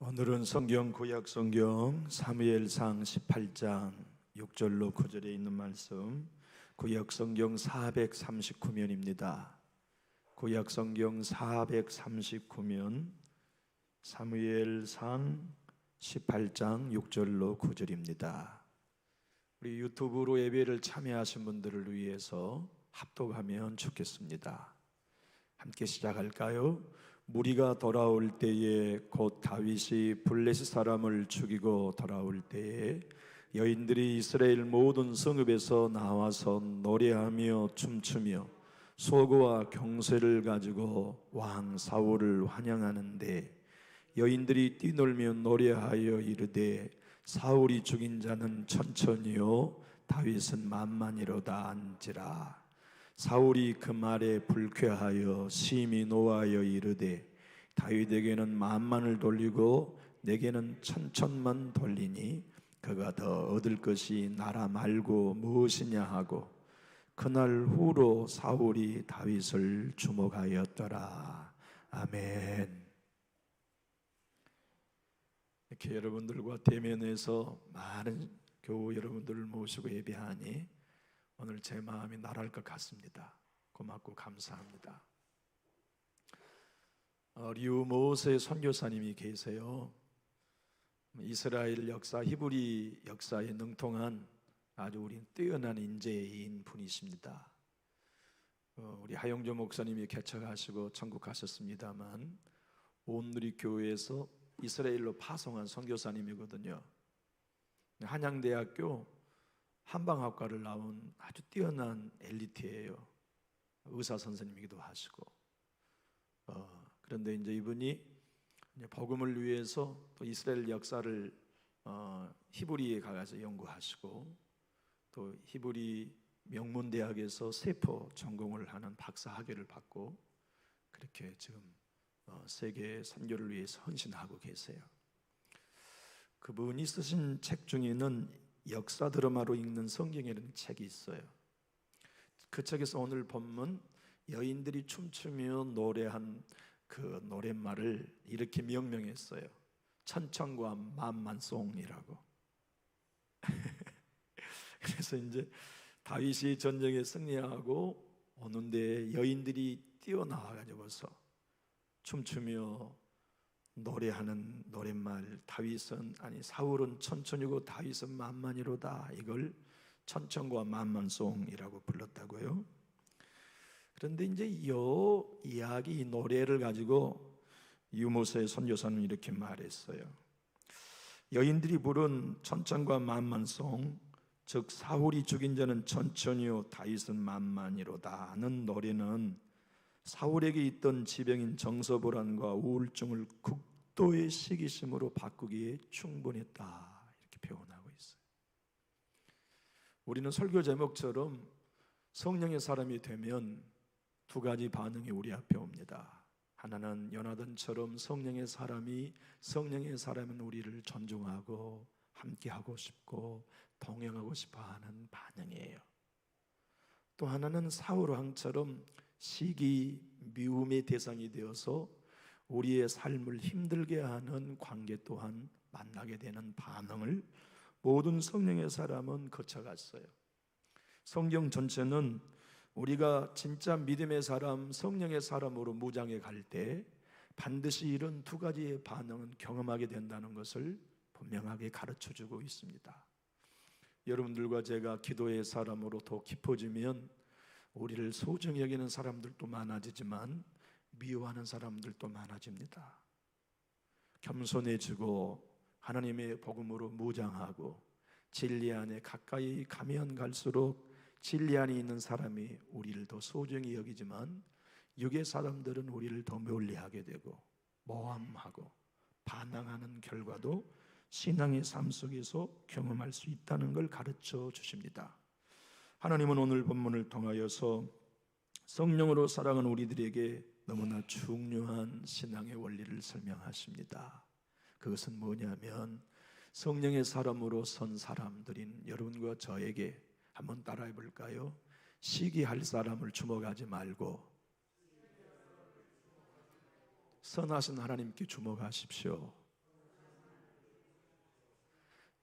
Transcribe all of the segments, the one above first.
오늘은 성경 구약 성경 사무엘상 18장 6절로 9절에 있는 말씀, 구약 성경 439면입니다. 구약 성경 439면 사무엘상 18장 6절로 9절입니다. 우리 유튜브로 예배를 참여하신 분들을 위해서 합독하면 좋겠습니다. 함께 시작할까요? 무리가 돌아올 때에 곧 다윗이 블레셋 사람을 죽이고 돌아올 때에 여인들이 이스라엘 모든 성읍에서 나와서 노래하며 춤추며 소고와 경쇠를 가지고 왕 사울을 환영하는데, 여인들이 뛰놀며 노래하여 이르되 사울이 죽인 자는 천천히요 다윗은 만만이로다 한지라. 사울이 그 말에 불쾌하여 심히 노하여 이르되 다윗에게는 만만을 돌리고 내게는 천천만 돌리니 그가 더 얻을 것이 나라 말고 무엇이냐 하고, 그날 후로 사울이 다윗을 주목하였더라. 아멘. 이렇게 여러분들과 대면해서 많은 교우 여러분들을 모시고 예배하니 오늘 제 마음이 날아갈 것 같습니다. 고맙고 감사합니다. 류모세 선교사님이 계세요. 이스라엘 역사, 히브리 역사에 능통한 아주 우리 뛰어난 인재인 분이십니다. 우리 하영조 목사님이 개척하시고 천국 가셨습니다만 온누리교회에서 이스라엘로 파송한 선교사님이거든요. 한양대학교 한방학과를 나온 아주 뛰어난 엘리트예요. 의사 선생님이기도 하시고. 그런데 이제 이분이 복음을 위해서 또 이스라엘 역사를 히브리에 가서 연구하시고, 또 히브리 명문대학에서 세포 전공을 하는 박사 학위를 받고, 그렇게 지금 세계 선교를 위해서 헌신하고 계세요. 그분이 쓰신 책 중에는 역사 드라마로 읽는 성경이라는 책이 있어요. 그 책에서 오늘 본문 여인들이 춤추며 노래한 그 노랫말을 이렇게 명명했어요. 천천과 만만송이라고. 그래서 이제 다윗이 전쟁에 승리하고 오는데 여인들이 뛰어나와가지고서 춤추며 노래하는 노랫말, 사울은 천천히고 다윗은 만만이로다, 이걸 천천과 만만송이라고 불렀다고요. 그런데 이제 이 이야기, 이 노래를 가지고 유모세 선교사는 이렇게 말했어요. 여인들이 부른 천천과 만만송, 즉 사울이 죽인 자는 천천히요 다윗은 만만이로다 하는 노래는 사울에게 있던 지병인 정서불안과 우울증을 극도의 시기심으로 바꾸기에 충분했다, 이렇게 표현하고 있어요. 우리는 설교 제목처럼 성령의 사람이 되면 두 가지 반응이 우리 앞에 옵니다. 하나는 요나단처럼 성령의 사람은 우리를 존중하고 함께하고 싶고 동행하고 싶어하는 반응이에요. 또 하나는 사울 왕처럼 시기, 미움의 대상이 되어서 우리의 삶을 힘들게 하는 관계 또한 만나게 되는 반응을 모든 성령의 사람은 거쳐갔어요. 성경 전체는 우리가 진짜 믿음의 사람, 성령의 사람으로 무장해 갈 때 반드시 이런 두 가지의 반응은 경험하게 된다는 것을 분명하게 가르쳐주고 있습니다. 여러분들과 제가 기도의 사람으로 더 깊어지면 우리를 소중히 여기는 사람들도 많아지지만 미워하는 사람들도 많아집니다. 겸손해지고 하나님의 복음으로 무장하고 진리 안에 가까이 가면 갈수록 진리 안에 있는 사람이 우리를 더 소중히 여기지만 육의 사람들은 우리를 더 멀리하게 되고 모함하고 반항하는 결과도 신앙의 삶 속에서 경험할 수 있다는 걸 가르쳐 주십니다. 하나님은 오늘 본문을 통하여서 성령으로 살아가는 우리들에게 너무나 중요한 신앙의 원리를 설명하십니다. 그것은 뭐냐면 성령의 사람으로 선 사람들인 여러분과 저에게 한번 따라해 볼까요? 시기할 사람을 주목하지 말고 선하신 하나님께 주목하십시오.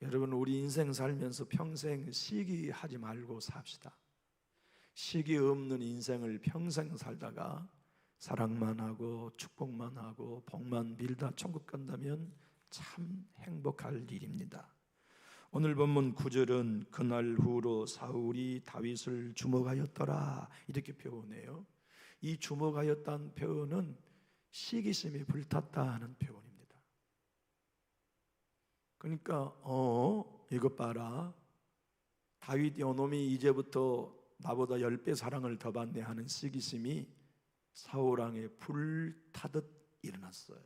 여러분, 우리 인생 살면서 평생 시기하지 말고 삽시다. 시기 없는 인생을 평생 살다가 사랑만 하고 축복만 하고 복만 빌다 천국 간다면 참 행복할 일입니다. 오늘 본문 9절은 그날 후로 사울이 다윗을 주목하였더라 이렇게 표현해요. 이 주목하였다는 표현은 시기심이 불탔다 하는 표현입니다. 그러니까 이것 봐라, 다윗 요놈이 이제부터 나보다 10배 사랑을 더 받네 하는 시기심이 사울왕에 불타듯 일어났어요.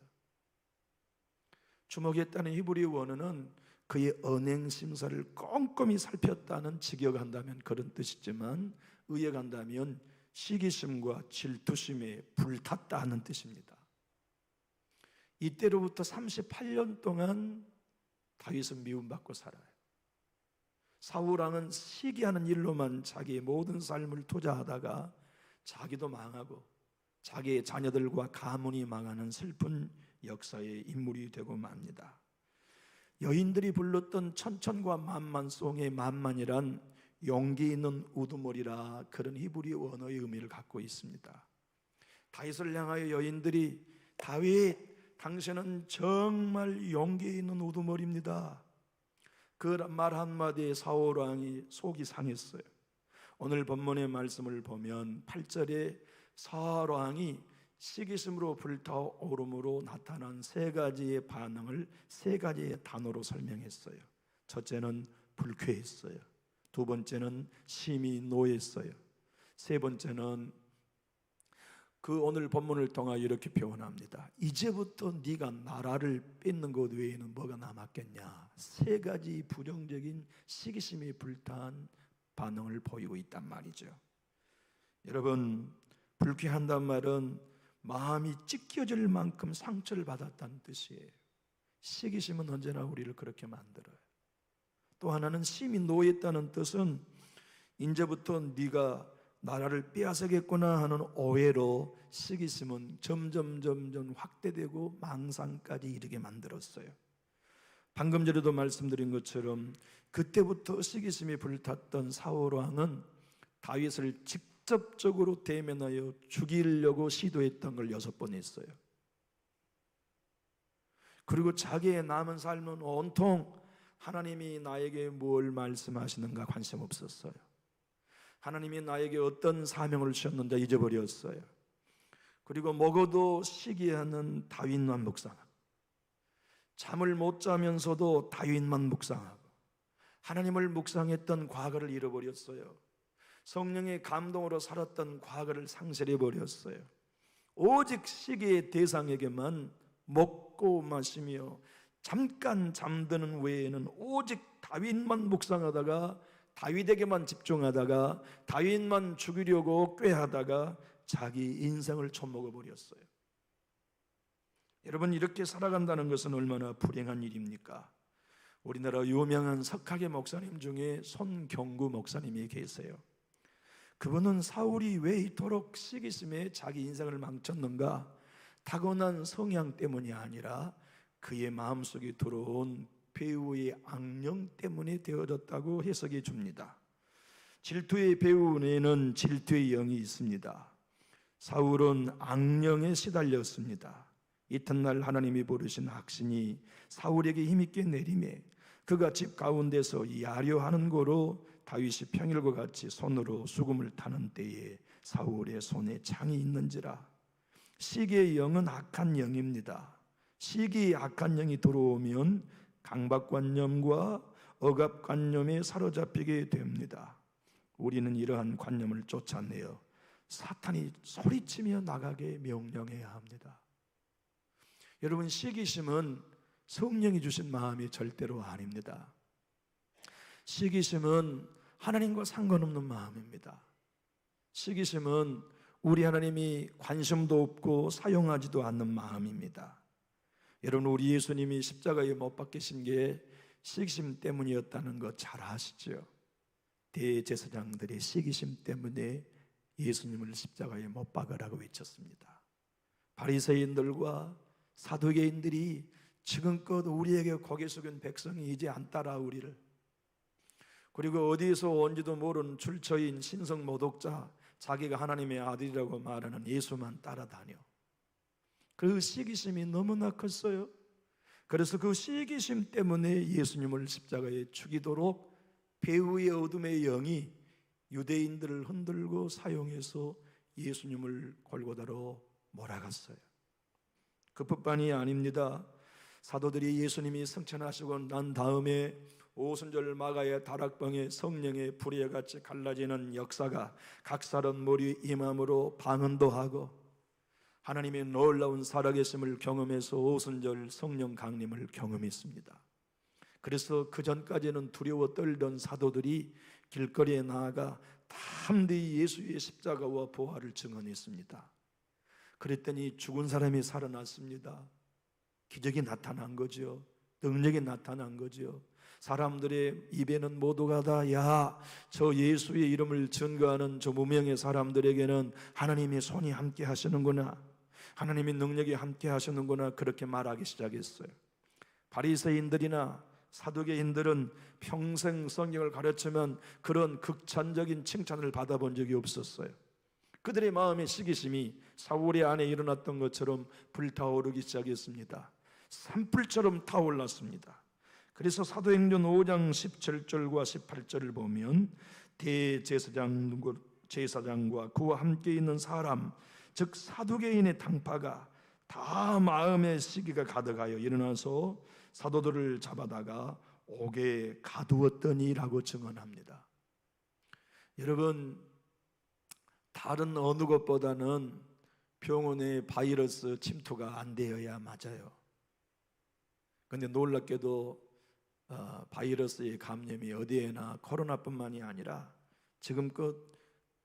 주목했다는 히브리 원어는 그의 언행 심사를 꼼꼼히 살폈다는 직역한다면 그런 뜻이지만 의역한다면 시기심과 질투심에 불탔다 하는 뜻입니다. 이때로부터 38년 동안 다윗은 미움받고 살아요. 사울왕은 시기하는 일로만 자기의 모든 삶을 투자하다가 자기도 망하고 자기의 자녀들과 가문이 망하는 슬픈 역사의 인물이 되고 맙니다. 여인들이 불렀던 천천과 만만송의 만만이란 용기 있는 우두머리라 그런 히브리 원어의 의미를 갖고 있습니다. 다윗을 향하여 여인들이 다윗, 당신은 정말 용기 있는 우두머리입니다. 그 말 한마디에 사울왕이 속이 상했어요. 오늘 본문의 말씀을 보면 8절에 사울왕이 시기심으로 불타오름으로 나타난 세 가지의 반응을 세 가지의 단어로 설명했어요. 첫째는 불쾌했어요. 두 번째는 심히 노했어요. 세 번째는 그 오늘 본문을 통하여 이렇게 표현합니다. 이제부터 네가 나라를 뺏는 것 외에는 뭐가 남았겠냐. 세 가지 부정적인 시기심이 불타한 반응을 보이고 있단 말이죠. 여러분, 불쾌한단 말은 마음이 찢겨질 만큼 상처를 받았다는 뜻이에요. 시기심은 언제나 우리를 그렇게 만들어요. 또 하나는 심히 노했다는 뜻은 이제부터 네가 나라를 빼앗아겠구나 하는 오해로 시기심은 점점 확대되고 망상까지 이르게 만들었어요. 방금 전에도 말씀드린 것처럼 그때부터 시기심이 불탔던 사울왕은 다윗을 직접적으로 대면하여 죽이려고 시도했던 걸 6번 했어요. 그리고 자기의 남은 삶은 온통 하나님이 나에게 뭘 말씀하시는가 관심 없었어요. 하나님이 나에게 어떤 사명을 주셨는지 잊어버렸어요. 그리고 먹어도 시기하는 다윗만 묵상하고 잠을 못 자면서도 다윗만 묵상하고 하나님을 묵상했던 과거를 잃어버렸어요. 성령의 감동으로 살았던 과거를 상실해버렸어요. 오직 시기의 대상에게만 먹고 마시며 잠깐 잠드는 외에는 오직 다윗만 묵상하다가 다윗에게만 집중하다가 다윗만 죽이려고 꾀하다가 자기 인생을 처먹어버렸어요. 여러분, 이렇게 살아간다는 것은 얼마나 불행한 일입니까? 우리나라 유명한 석학의 목사님 중에 손경구 목사님이 계세요. 그분은 사울이 왜 이토록 시기심에 자기 인생을 망쳤는가? 타고난 성향 때문이 아니라 그의 마음속에 들어온 배우의 악령 때문에 되어졌다고 해석해 줍니다. 질투의 배우에는 질투의 영이 있습니다. 사울은 악령에 시달렸습니다. 이튿날 하나님이 부르신 악신이 사울에게 힘있게 내리매 그가 집 가운데서 야려하는 고로 다윗이 평일과 같이 손으로 수금을 타는 때에 사울의 손에 창이 있는지라. 시기의 영은 악한 영입니다. 시기의 악한 영이 들어오면 강박관념과 억압관념에 사로잡히게 됩니다. 우리는 이러한 관념을 쫓아내어 사탄이 소리치며 나가게 명령해야 합니다. 여러분, 시기심은 성령이 주신 마음이 절대로 아닙니다. 시기심은 하나님과 상관없는 마음입니다. 시기심은 우리 하나님이 관심도 없고 사용하지도 않는 마음입니다. 여러분, 우리 예수님이 십자가에 못 박히신 게 시기심 때문이었다는 거 잘 아시죠? 대제사장들의 시기심 때문에 예수님을 십자가에 못 박으라고 외쳤습니다. 바리새인들과 사두개인들이 지금껏 우리에게 고개 숙인 백성이 이제 안 따라 우리를, 그리고 어디에서 온지도 모르는 출처인 신성 모독자, 자기가 하나님의 아들이라고 말하는 예수만 따라다녀. 그 시기심이 너무나 컸어요. 그래서 그 시기심 때문에 예수님을 십자가에 죽이도록 배후의 어둠의 영이 유대인들을 흔들고 사용해서 예수님을 골고다로 몰아갔어요. 그뿐만이 아닙니다. 사도들이 예수님이 승천하시고 난 다음에 오순절 마가의 다락방에 성령의 불의 같이 갈라지는 역사가 각 사람 머리 임함으로 방언도 하고 하나님의 놀라운 살아계심을 경험해서 오순절 성령 강림을 경험했습니다. 그래서 그 전까지는 두려워 떨던 사도들이 길거리에 나아가 담대히 예수의 십자가와 부활을 증언했습니다. 그랬더니 죽은 사람이 살아났습니다. 기적이 나타난 거죠. 능력이 나타난 거죠. 사람들의 입에는 모두가 다 야, 저 예수의 이름을 증거하는 저 무명의 사람들에게는 하나님의 손이 함께 하시는구나, 하나님의 능력이 함께 하시는구나, 그렇게 말하기 시작했어요. 바리새인들이나 사두개인들은 평생 성경을 가르치면 그런 극찬적인 칭찬을 받아본 적이 없었어요. 그들의 마음의 시기심이 사울의 안에 일어났던 것처럼 불타오르기 시작했습니다. 산불처럼 타올랐습니다. 그래서 사도행전 5장 17절과 18절을 보면 대제사장과 그와 함께 있는 사람, 즉 사두개인의 당파가 다 마음의 시기가 가득하여 일어나서 사도들을 잡아다가 옥에 가두었더니라고 증언합니다. 여러분, 다른 어느 것보다는 병원에 바이러스 침투가 안 되어야 맞아요. 그런데 놀랍게도 바이러스의 감염이 어디에나 코로나뿐만이 아니라 지금껏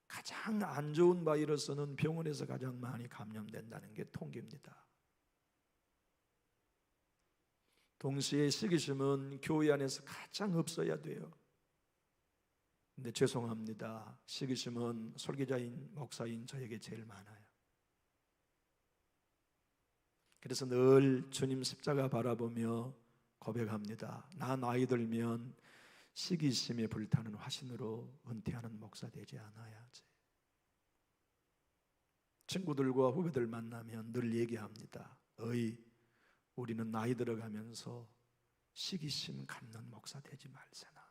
가장 안 좋은 바이러스는 병원에서 가장 많이 감염된다는 게 통계입니다. 동시에 시기심은 교회 안에서 가장 없어야 돼요. 근데 죄송합니다. 시기심은 설교자인 목사인 저에게 제일 많아요. 그래서 늘 주님 십자가 바라보며 고백합니다. 나 나이 들면 시기심에 불타는 화신으로 은퇴하는 목사 되지 않아야지. 친구들과 후배들 만나면 늘 얘기합니다. 우리는 나이 들어가면서 시기심 갖는 목사 되지 말세나.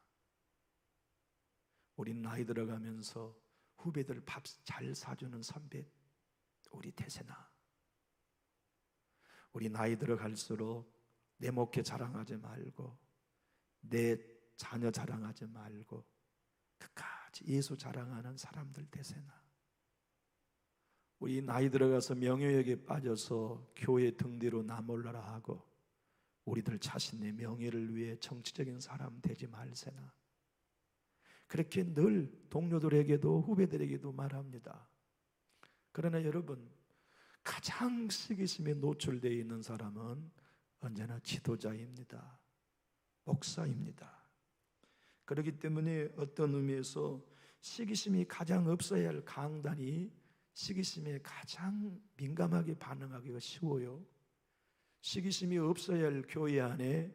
우린 나이 들어가면서 후배들 밥 잘 사주는 선배 우리 되세나. 우리 나이 들어갈수록 내 목회 자랑하지 말고 내 자녀 자랑하지 말고 끝까지 예수 자랑하는 사람들 되세나. 우리 나이 들어가서 명예욕에 빠져서 교회 등 뒤로 나 몰라라 하고 우리들 자신의 명예를 위해 정치적인 사람 되지 말세나. 그렇게 늘 동료들에게도 후배들에게도 말합니다. 그러나 여러분, 가장 시기심에 노출되어 있는 사람은 언제나 지도자입니다. 목사입니다. 그렇기 때문에 어떤 의미에서 시기심이 가장 없어야 할 강단이 시기심에 가장 민감하게 반응하기가 쉬워요. 시기심이 없어야 할 교회 안에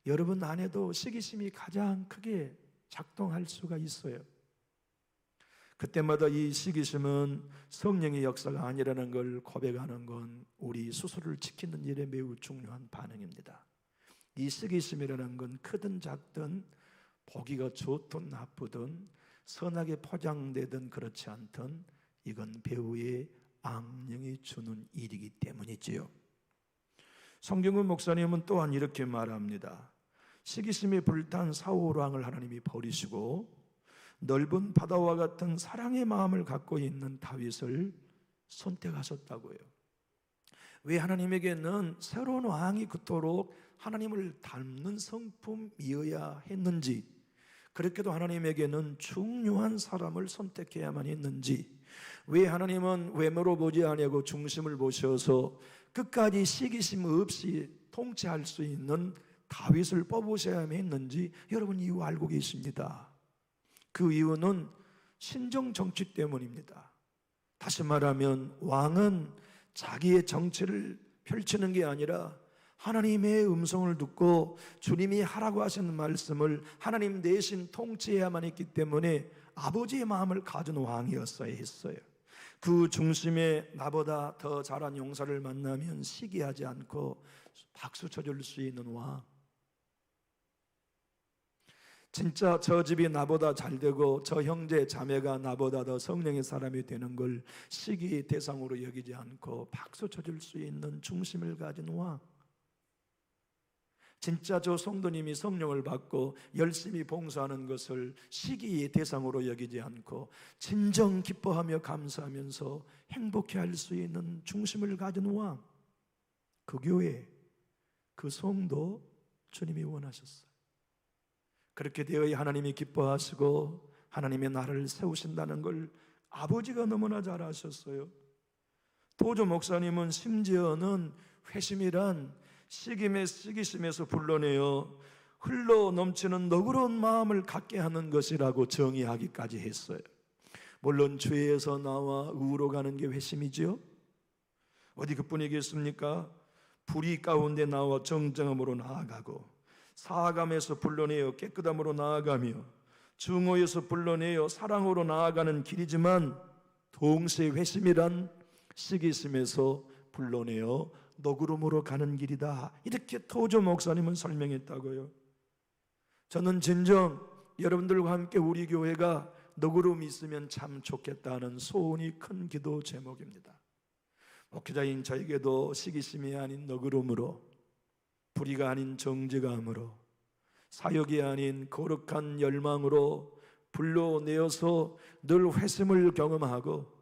여러분 안에도 시기심이 가장 크게 작동할 수가 있어요. 그때마다 이 시기심은 성령의 역사가 아니라는 걸 고백하는 건 우리 스스로를 지키는 일에 매우 중요한 반응입니다. 이 시기심이라는 건 크든 작든 보기가 좋든 나쁘든 선하게 포장되든 그렇지 않든 이건 배후의 악령이 주는 일이기 때문이지요. 성경은 목사님은 또한 이렇게 말합니다. 시기심에 불탄 사울 왕을 하나님이 버리시고 넓은 바다와 같은 사랑의 마음을 갖고 있는 다윗을 선택하셨다고요. 왜 하나님에게는 새로운 왕이 그토록 하나님을 닮는 성품이어야 했는지, 그렇게도 하나님에게는 중요한 사람을 선택해야만 했는지, 왜 하나님은 외모로 보지 아니하고 중심을 보셔서 끝까지 시기심 없이 통치할 수 있는 다윗을 뽑으셔야만 했는지 여러분 이유 알고 계십니다. 그 이유는 신정 정치 때문입니다. 다시 말하면 왕은 자기의 정치를 펼치는 게 아니라 하나님의 음성을 듣고 주님이 하라고 하신 말씀을 하나님 대신 통치해야만 했기 때문에 아버지의 마음을 가진 왕이었어야 했어요. 그 중심에 나보다 더 잘한 용사를 만나면 시기하지 않고 박수 쳐줄 수 있는 왕. 진짜 저 집이 나보다 잘 되고 저 형제 자매가 나보다 더 성령의 사람이 되는 걸 시기의 대상으로 여기지 않고 박수 쳐줄 수 있는 중심을 가진 왕. 진짜 저 성도님이 성령을 받고 열심히 봉사하는 것을 시기의 대상으로 여기지 않고 진정 기뻐하며 감사하면서 행복해할 수 있는 중심을 가진 왕. 그 교회, 그 성도 주님이 원하셨어요. 그렇게 되어야 하나님이 기뻐하시고 하나님의 나라를 세우신다는 걸 아버지가 너무나 잘 아셨어요. 도조 목사님은 심지어는 회심이란 시기심에서 불러내어 흘러 넘치는 너그러운 마음을 갖게 하는 것이라고 정의하기까지 했어요. 물론 죄에서 나와 의로 가는 게 회심이지요. 어디 그뿐이겠습니까? 불의 가운데 나와 정정함으로 나아가고, 사함에서 불러내어 깨끗함으로 나아가며, 증오에서 불러내어 사랑으로 나아가는 길이지만, 동시에 회심이란 시기심에서 불러내어 너그름으로 가는 길이다. 이렇게 도조 목사님은 설명했다고요. 저는 진정 여러분들과 함께 우리 교회가 너그름이 있으면 참 좋겠다는 소원이 큰 기도 제목입니다. 목회자인 저에게도 시기심이 아닌 너그름으로, 불의가 아닌 정직함으로, 사역이 아닌 거룩한 열망으로 불러내어서 늘 회심을 경험하고,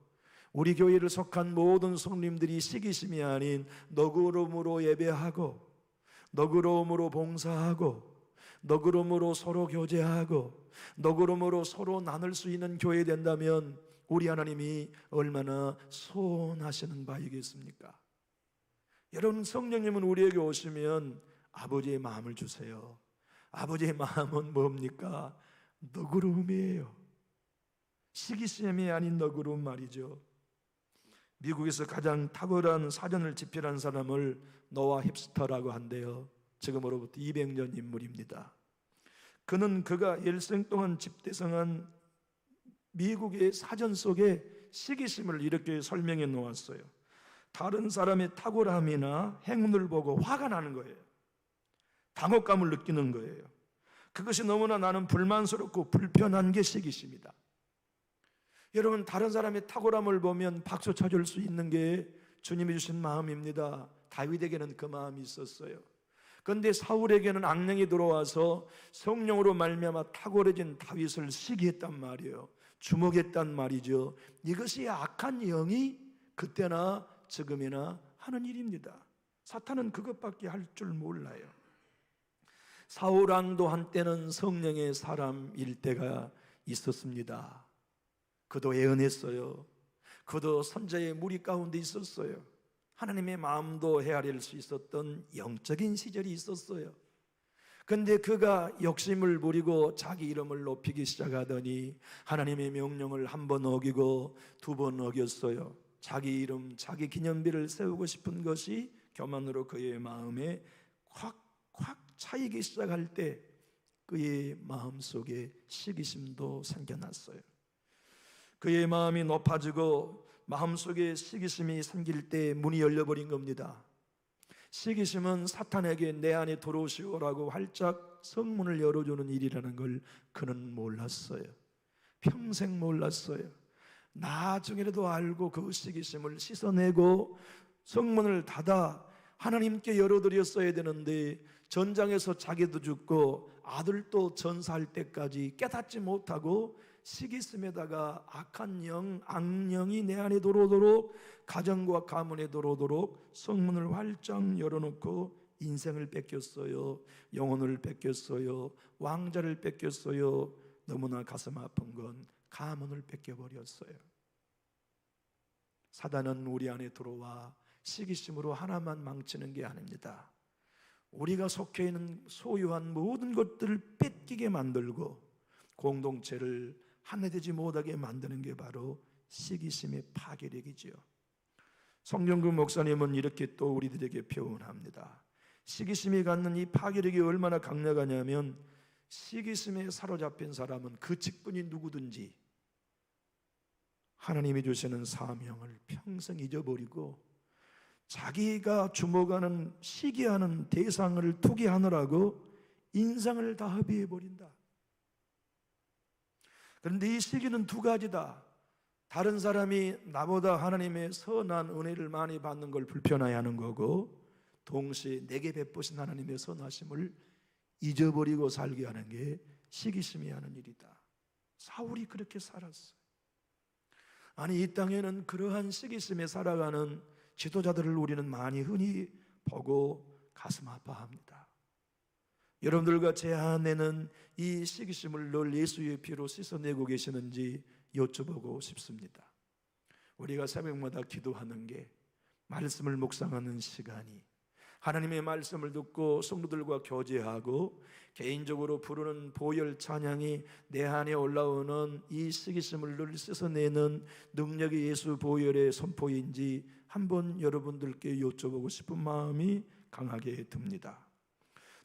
우리 교회를 속한 모든 성님들이 시기심이 아닌 너그러움으로 예배하고, 너그러움으로 봉사하고, 너그러움으로 서로 교제하고, 너그러움으로 서로 나눌 수 있는 교회 된다면 우리 하나님이 얼마나 소원하시는 바이겠습니까? 여러분, 성령님은 우리에게 오시면 아버지의 마음을 주세요. 아버지의 마음은 뭡니까? 너그러움이에요. 시기심이 아닌 너그러움 말이죠. 미국에서 가장 탁월한 사전을 집필한 사람을 노아 힙스터라고 한대요. 지금으로부터 200년 인물입니다. 그는 그가 일생 동안 집대성한 미국의 사전 속에 시기심을 이렇게 설명해 놓았어요. 다른 사람의 탁월함이나 행운을 보고 화가 나는 거예요. 당혹감을 느끼는 거예요. 그것이 너무나 나는 불만스럽고 불편한 게 시기심이다. 여러분, 다른 사람의 탁월함을 보면 박수 쳐줄 수 있는 게 주님이 주신 마음입니다. 다윗에게는 그 마음이 있었어요. 그런데 사울에게는 악령이 들어와서 성령으로 말미암아 탁월해진 다윗을 시기했단 말이에요. 주목했단 말이죠. 이것이 악한 영이 그때나 지금이나 하는 일입니다. 사탄은 그것밖에 할 줄 몰라요. 사울 왕도 한때는 성령의 사람일 때가 있었습니다. 그도 예언했어요. 그도 선자의 무리 가운데 있었어요. 하나님의 마음도 헤아릴 수 있었던 영적인 시절이 있었어요. 그런데 그가 욕심을 부리고 자기 이름을 높이기 시작하더니 하나님의 명령을 한 번 어기고 두 번 어겼어요. 자기 이름, 자기 기념비를 세우고 싶은 것이 교만으로 그의 마음에 콱콱 차이기 시작할 때 그의 마음속에 시기심도 생겨났어요. 그의 마음이 높아지고 마음속에 시기심이 생길 때 문이 열려버린 겁니다. 시기심은 사탄에게 내 안에 들어오시오라고 활짝 성문을 열어주는 일이라는 걸 그는 몰랐어요. 평생 몰랐어요. 나중에라도 알고 그 시기심을 씻어내고 성문을 닫아 하나님께 열어드렸어야 되는데, 전장에서 자기도 죽고 아들도 전사할 때까지 깨닫지 못하고 시기심에다가 악한 영, 악령이 내 안에 들어오도록, 가정과 가문에 들어오도록 성문을 활짝 열어놓고 인생을 뺏겼어요. 영혼을 뺏겼어요. 왕자를 뺏겼어요. 너무나 가슴 아픈 건 가문을 뺏겨버렸어요. 사단은 우리 안에 들어와 시기심으로 하나만 망치는 게 아닙니다. 우리가 속해 있는 소유한 모든 것들을 뺏기게 만들고 공동체를 하나되지 못하게 만드는 게 바로 시기심의 파괴력이지요. 성경구 목사님은 이렇게 또 우리들에게 표현합니다. 시기심이 갖는 이 파괴력이 얼마나 강력하냐면, 시기심에 사로잡힌 사람은 그 직분이 누구든지 하나님이 주시는 사명을 평생 잊어버리고 자기가 주목하는 시기하는 대상을 투기하느라고 인생을 다 허비해버린다. 그런데 이 시기는 두 가지다. 다른 사람이 나보다 하나님의 선한 은혜를 많이 받는 걸 불편해하는 거고, 동시에 내게 베푸신 하나님의 선하심을 잊어버리고 살게 하는 게 시기심이 하는 일이다. 사울이 그렇게 살았어요. 아니, 이 땅에는 그러한 시기심에 살아가는 지도자들을 우리는 많이 흔히 보고 가슴 아파합니다. 여러분들과 제 안에는 이 시기심을 늘 예수의 피로 씻어내고 계시는지 여쭤보고 싶습니다. 우리가 새벽마다 기도하는 게, 말씀을 묵상하는 시간이, 하나님의 말씀을 듣고 성도들과 교제하고 개인적으로 부르는 보혈 찬양이 내 안에 올라오는 이 시기심을 늘 씻어내는 능력이 예수 보혈의 선포인지 한번 여러분들께 여쭤보고 싶은 마음이 강하게 듭니다.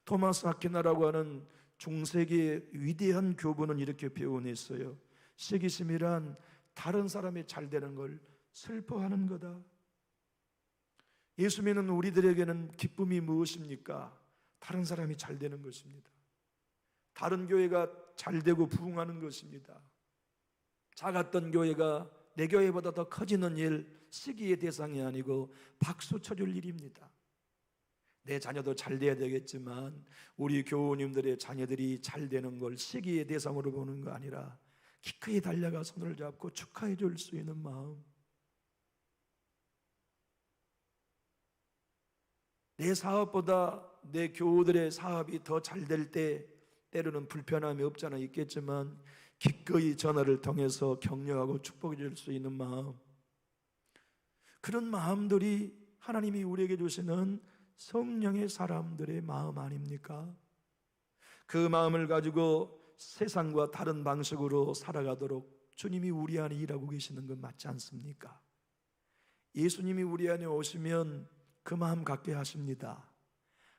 토마스 아퀴나라고 하는 중세기의 위대한 교부는 이렇게 표현했어요. 시기심이란 다른 사람이 잘 되는 걸 슬퍼하는 거다. 예수 믿는 우리들에게는 기쁨이 무엇입니까? 다른 사람이 잘 되는 것입니다. 다른 교회가 잘 되고 부흥하는 것입니다. 작았던 교회가 내 교회보다 더 커지는 일, 시기의 대상이 아니고 박수 쳐줄 일입니다. 내 자녀도 잘 돼야 되겠지만 우리 교우님들의 자녀들이 잘 되는 걸 시기의 대상으로 보는 거 아니라 기꺼이 달려가 손을 잡고 축하해 줄 수 있는 마음, 내 사업보다 내 교우들의 사업이 더 잘 될 때 때로는 불편함이 없잖아 있겠지만 기꺼이 전화를 통해서 격려하고 축복해 줄 수 있는 마음, 그런 마음들이 하나님이 우리에게 주시는 성령의 사람들의 마음 아닙니까? 그 마음을 가지고 세상과 다른 방식으로 살아가도록 주님이 우리 안에 일하고 계시는 건 맞지 않습니까? 예수님이 우리 안에 오시면 그 마음 갖게 하십니다.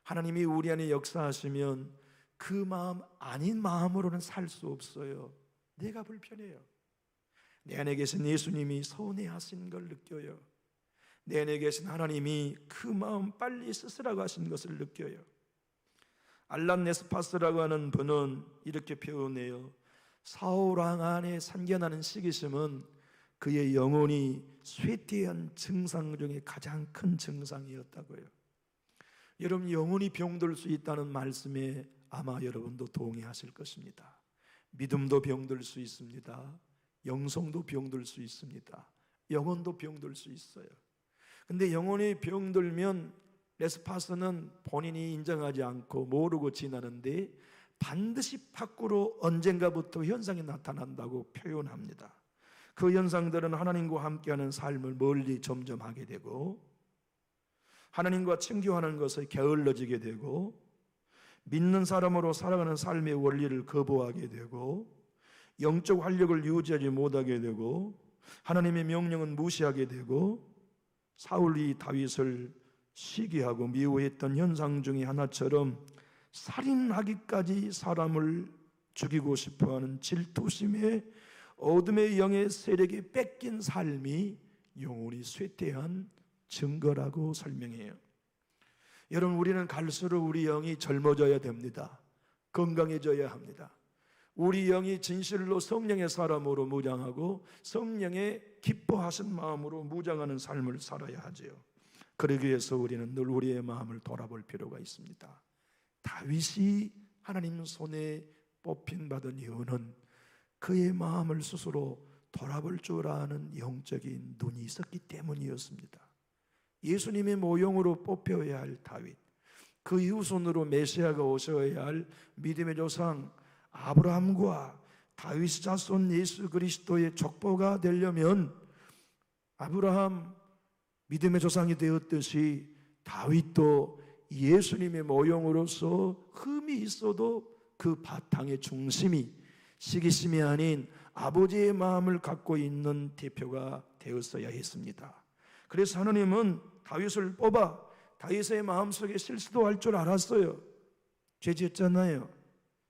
하나님이 우리 안에 역사하시면 그 마음 아닌 마음으로는 살 수 없어요. 내가 불편해요. 내 안에 계신 예수님이 서운해하신 걸 느껴요. 내 안에 계신 하나님이 그 마음 빨리 쓰시라고 하신 것을 느껴요. 알란 네스파스라고 하는 분은 이렇게 표현해요. 사울 왕 안에 산겨나는 시기심은 그의 영혼이 쇠퇴한 증상 중에 가장 큰 증상이었다고요. 여러분, 영혼이 병들 수 있다는 말씀에 아마 여러분도 동의하실 것입니다. 믿음도 병들 수 있습니다. 영성도 병들 수 있습니다. 영혼도 병들 수 있어요. 근데 영혼이 병들면 레스파스는 본인이 인정하지 않고 모르고 지나는데 반드시 밖으로 언젠가부터 현상이 나타난다고 표현합니다. 그 현상들은 하나님과 함께하는 삶을 멀리 점점 하게 되고, 하나님과 친교하는 것에 게을러지게 되고, 믿는 사람으로 살아가는 삶의 원리를 거부하게 되고, 영적 활력을 유지하지 못하게 되고, 하나님의 명령은 무시하게 되고, 사울이 다윗을 시기하고 미워했던 현상 중에 하나처럼 살인하기까지 사람을 죽이고 싶어하는 질투심에 어둠의 영의 세력이 뺏긴 삶이 영혼이 쇠퇴한 증거라고 설명해요. 여러분, 우리는 갈수록 우리 영이 젊어져야 됩니다. 건강해져야 합니다. 우리 영이 진실로 성령의 사람으로 무장하고 성령의 기뻐하신 마음으로 무장하는 삶을 살아야 하죠. 그러기 위해서 우리는 늘 우리의 마음을 돌아볼 필요가 있습니다. 다윗이 하나님 손에 뽑힌 받은 이유는 그의 마음을 스스로 돌아볼 줄 아는 영적인 눈이 있었기 때문이었습니다. 예수님의 모형으로 뽑혀야 할 다윗, 그 이후손으로 메시아가 오셔야 할 믿음의 조상 아브라함과 다윗 자손 예수 그리스도의 족보가 되려면 아브라함 믿음의 조상이 되었듯이 다윗도 예수님의 모형으로서 흠이 있어도 그 바탕의 중심이 시기심이 아닌 아버지의 마음을 갖고 있는 대표가 되었어야 했습니다. 그래서 하나님은 다윗을 뽑아 다윗의 마음속에 실수도 할 줄 알았어요. 죄지었잖아요.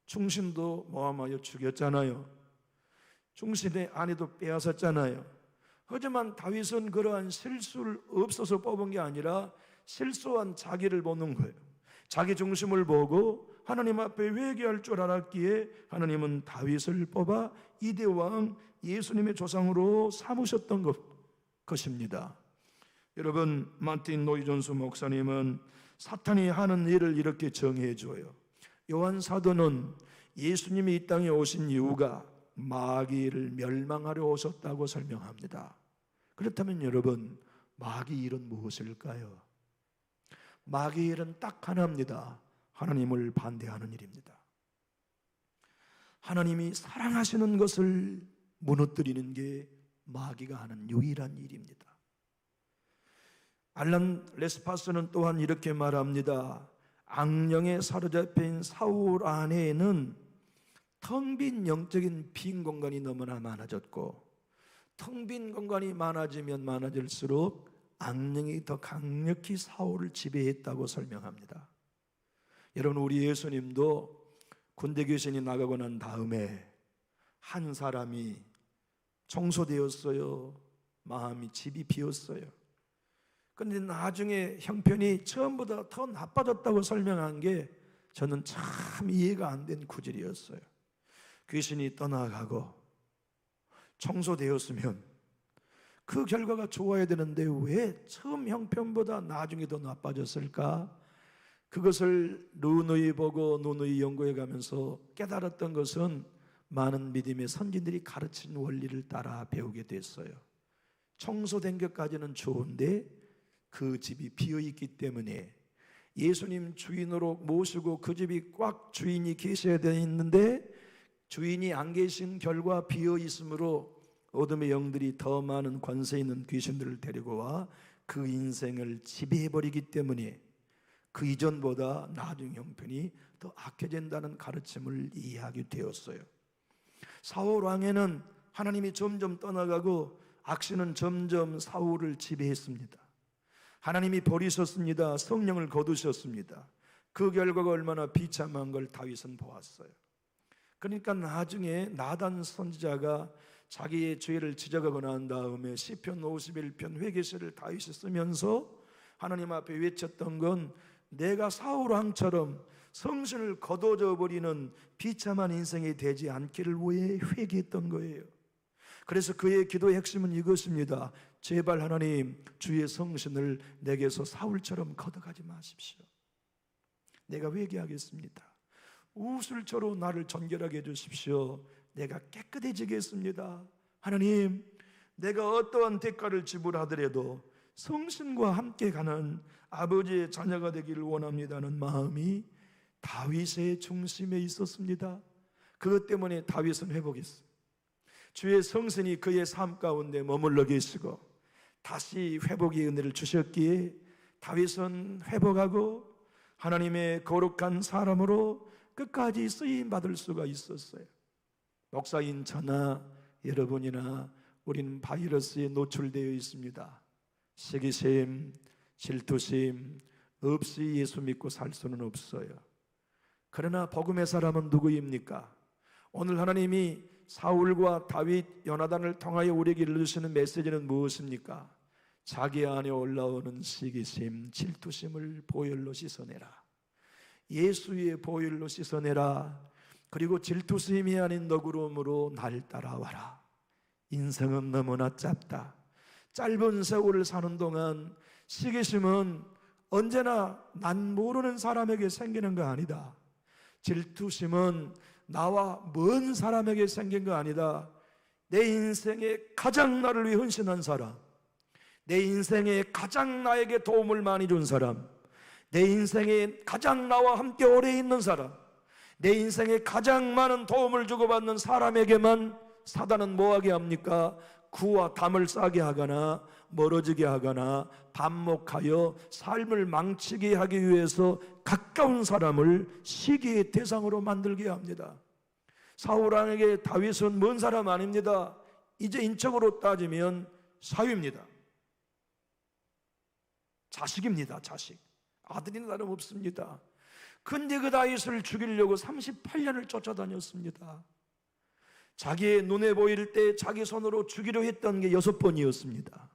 충신도 모함하여 죽였잖아요. 충신의 아내도 빼앗았잖아요. 하지만 다윗은 그러한 실수를 없어서 뽑은 게 아니라 실수한 자기를 보는 거예요. 자기 중심을 보고 하나님 앞에 회개할 줄 알았기에 하나님은 다윗을 뽑아 이대왕 예수님의 조상으로 삼으셨던 것입니다. 여러분, 마틴 노이존스 목사님은 사탄이 하는 일을 이렇게 정의해 줘요. 요한 사도는 예수님이 이 땅에 오신 이유가 마귀를 멸망하려 오셨다고 설명합니다. 그렇다면 여러분, 마귀 일은 무엇일까요? 마귀 일은 딱 하나입니다. 하나님을 반대하는 일입니다. 하나님이 사랑하시는 것을 무너뜨리는 게 마귀가 하는 유일한 일입니다. 알란 레스파스는 또한 이렇게 말합니다. 악령에 사로잡힌 사울 안에는 텅 빈 영적인 빈 공간이 너무나 많아졌고, 텅 빈 공간이 많아지면 많아질수록 악령이 더 강력히 사울을 지배했다고 설명합니다. 여러분, 우리 예수님도 군대 귀신이 나가고 난 다음에 한 사람이 청소되었어요. 마음이 집이 비었어요. 그런데 나중에 형편이 처음보다 더 나빠졌다고 설명한 게 저는 참 이해가 안 된 구절이었어요. 귀신이 떠나가고 청소되었으면 그 결과가 좋아야 되는데 왜 처음 형편보다 나중에 더 나빠졌을까? 그것을 누누이 보고 누누이 연구해 가면서 깨달았던 것은 많은 믿음의 선진들이 가르친 원리를 따라 배우게 됐어요. 청소된 것까지는 좋은데 그 집이 비어있기 때문에 예수님 주인으로 모시고 그 집이 꽉 주인이 계셔야 되는데 주인이 안 계신 결과 비어있으므로 어둠의 영들이 더 많은 권세 있는 귀신들을 데리고 와 그 인생을 지배해버리기 때문에 그 이전보다 나중 형편이 더 악해진다는 가르침을 이해하게 되었어요. 사울 왕에는 하나님이 점점 떠나가고 악신은 점점 사울을 지배했습니다. 하나님이 버리셨습니다. 성령을 거두셨습니다. 그 결과가 얼마나 비참한 걸 다윗은 보았어요. 그러니까 나중에 나단 선지자가 자기의 죄를 지적하고 난 다음에 시편 51편 회개시를 다윗이 쓰면서 하나님 앞에 외쳤던 건 내가 사울 왕처럼 성신을 거둬져 버리는 비참한 인생이 되지 않기를 위해 회개했던 거예요. 그래서 그의 기도의 핵심은 이것입니다. 제발 하나님, 주의 성신을 내게서 사울처럼 걷어가지 마십시오. 내가 회개하겠습니다. 우슬초로 나를 정결하게 해주십시오. 내가 깨끗해지겠습니다. 하나님, 내가 어떠한 대가를 지불하더라도 성신과 함께 가는 아버지의 자녀가 되기를 원합니다는 마음이 다윗의 중심에 있었습니다. 그것 때문에 다윗은 회복했어요. 주의 성신이 그의 삶 가운데 머물러 계시고 다시 회복의 은혜를 주셨기에 다윗은 회복하고 하나님의 거룩한 사람으로 끝까지 쓰임 받을 수가 있었어요. 목사인 저나 여러분이나 우리는 바이러스에 노출되어 있습니다. 시기심, 질투심 없이 예수 믿고 살 수는 없어요. 그러나 복음의 사람은 누구입니까? 오늘 하나님이 사울과 다윗, 요나단을 통하여 우리에게 일러주시는 메시지는 무엇입니까? 자기 안에 올라오는 시기심, 질투심을 보혈로 씻어내라. 예수의 보혈로 씻어내라. 그리고 질투심이 아닌 너그러움으로 날 따라와라. 인생은 너무나 짧다. 짧은 세월을 사는 동안 시기심은 언제나 난 모르는 사람에게 생기는 거 아니다. 질투심은 나와 먼 사람에게 생긴 거 아니다. 내 인생에 가장 나를 위해 헌신한 사람, 내 인생에 가장 나에게 도움을 많이 준 사람, 내 인생에 가장 나와 함께 오래 있는 사람, 내 인생에 가장 많은 도움을 주고받는 사람에게만 사단은 뭐하게 합니까? 구와 담을 싸게 하거나 멀어지게 하거나 반목하여 삶을 망치게 하기 위해서 가까운 사람을 시기의 대상으로 만들게 합니다. 사울 왕에게 다윗은 먼 사람 아닙니다. 이제 인적으로 따지면 사위입니다. 자식입니다. 자식. 아들이 다름없습니다. 근데 그 다윗을 죽이려고 38년을 쫓아다녔습니다. 자기의 눈에 보일 때 자기 손으로 죽이려 했던 게 6번이었습니다.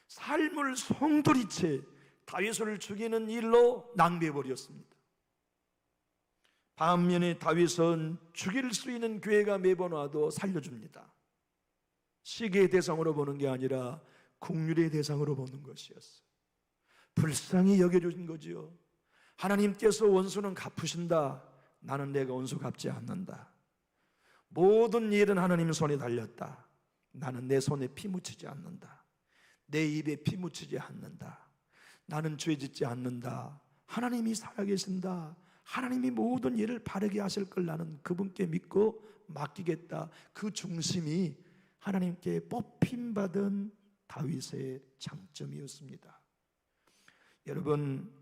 삶을 송두리째 다윗을 죽이는 일로 낭비해버렸습니다. 반면에 다윗은 죽일 수 있는 기회가 매번 와도 살려줍니다. 시기의 대상으로 보는 게 아니라 국률의 대상으로 보는 것이었어요. 불쌍히 여겨주신 거지요. 하나님께서 원수는 갚으신다. 나는 내가 원수 갚지 않는다. 모든 일은 하나님 손에 달렸다. 나는 내 손에 피 묻히지 않는다. 내 입에 피 묻히지 않는다. 나는 죄 짓지 않는다. 하나님이 살아계신다. 하나님이 모든 일을 바르게 하실 걸 나는 그분께 믿고 맡기겠다. 그 중심이 하나님께 뽑힘받은 다윗의 장점이었습니다. 여러분,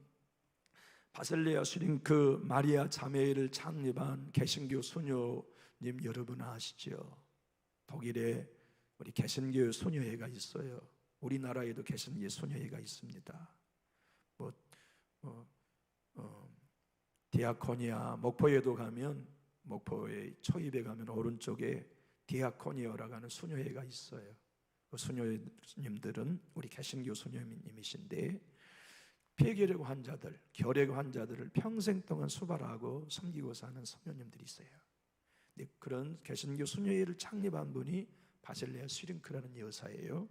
바실레아 슈링크 마리아 자매를 창립한 개신교 수녀님 여러분 아시죠? 독일에 우리 개신교 수녀회가 있어요. 우리나라에도 개신교 수녀회가 있습니다. 디아코니아 목포에도 가면, 목포의 초입에 가면 오른쪽에 디아코니아라고 하는 수녀회가 있어요. 그 수녀님들은 우리 개신교 수녀님이신데 폐결핵 환자들, 결핵 환자들을 평생 동안 수발하고 섬기고 사는 수녀님들이 있어요. 그런 개신교 수녀회를 창립한 분이 바실레아 슈링크라는 여사예요.